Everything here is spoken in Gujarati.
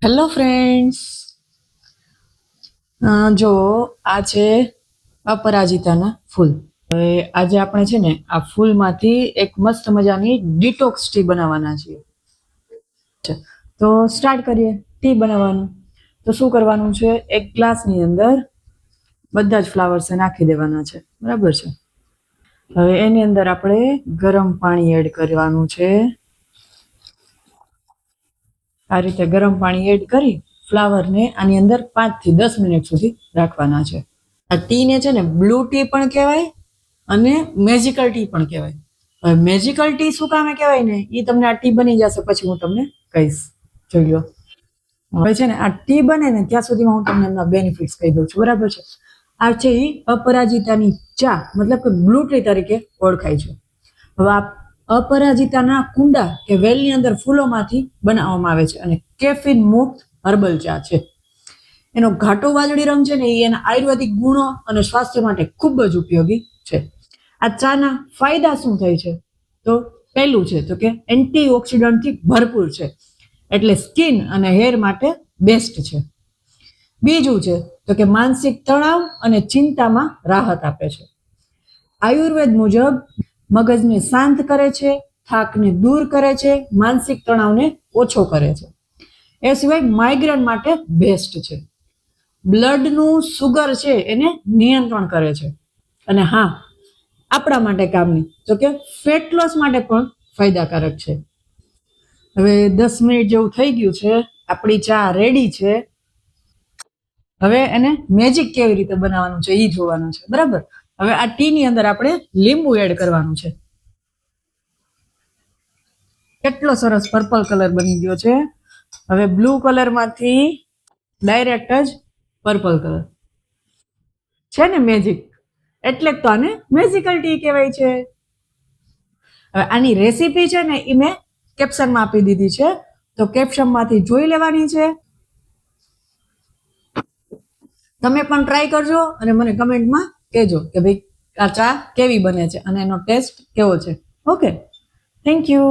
હેલો ફ્રેન્ડ્સ, જો આ છે અપરાજિતાના ફૂલ. હવે આજે આપણે છે ને આ ફૂલમાંથી એક મસ્ત મજાની ડિટોક્સ ટી બનાવવાના છીએ. તો સ્ટાર્ટ કરીએ ટી બનાવવાનું. તો શું કરવાનું છે, એક ગ્લાસની અંદર બધા જ ફ્લાવર્સ નાખી દેવાના છે, બરાબર છે. હવે એની અંદર આપણે ગરમ પાણી એડ કરવાનું છે. આ રીતે ગરમ પાણી એડ કરી ફ્લાવરને આની અંદર 5 થી 10 મિનિટ સુધી રાખવાના છે. આ ટીને છે ને બ્લુ ટી પણ કહેવાય અને મેજિકલ ટી પણ કહેવાય. હવે મેજિકલ ટી શું કામે કહેવાય ને એ તમને આ ટી બની જશે પછી હું તમને કહીશ. જોઈ લો. હવે છે ને આ ટી બને ને ત્યાં સુધીમાં હું તમને એમના બેનિફિટ્સ કહી દઉં છું, બરાબર છે. આ છે એ અપરાજિતાની ચા, મતલબ કે બ્લુ ટી તરીકે ઓળખાય છે. હવે આ અપરાજિતાના કુંડા કે વેલની અંદર ફૂલોમાંથી બનાવવામાં આવે છે અને કેફીન મુક્ત હર્બલ ચા છે. એનો ઘાટો વાદળી રંગ છે ને એ એના આયુર્વેદિક ગુણો અને સ્વાસ્થ્ય માટે ખૂબ જ ઉપયોગી છે. આ ચાના ફાયદા શું થાય છે, તો પહેલું છે તો કે એન્ટીઓક્સિડન્ટથી ભરપૂર છે, એટલે સ્કિન અને હેર માટે બેસ્ટ છે. બીજું છે તો કે માનસિક તણાવ અને ચિંતામાં રાહત આપે છે. આયુર્વેદ મુજબ મગજને શાંત કરે છે, થાકને દૂર કરે છે, માનસિક તણાવને ઓછો કરે છે. એ સિવાય માઇગ્રેન માટે બેસ્ટ છે. બ્લડનું સુગર છે એને નિયંત્રણ કરે છે. અને હા, આપણા માટે કામની તો કે ફેટ લોસ માટે પણ ફાયદાકારક છે. હવે 10 મિનિટ જેવું થઈ ગયું છે, આપણી ચા રેડી છે. હવે એને મેજિક કેવી રીતે બનાવવાનું છે એ જોવાનું છે, બરાબર. હવે આ ટી ની અંદર આપણે લીંબુ એડ કરવાનું છે. કેટલો સરસ પર્પલ કલર બની ગયો છે. હવે બ્લુ કલરમાંથી ડાયરેક્ટ જ પર્પલ કલર છે ને મેજિક, એટલે તો આને મેજિકલ ટી કહેવાય છે. હવે આની રેસીપી છે ને એ મેં કેપ્શનમાં આપી દીધી છે, તો કેપ્શનમાંથી જોઈ લેવાની છે. તમે પણ ટ્રાય કરજો અને મને કમેન્ટમાં કહેજો કે ભાઈ આ ચા કેવી બને છે અને એનો ટેસ્ટ કેવો છે. Okay, thank you.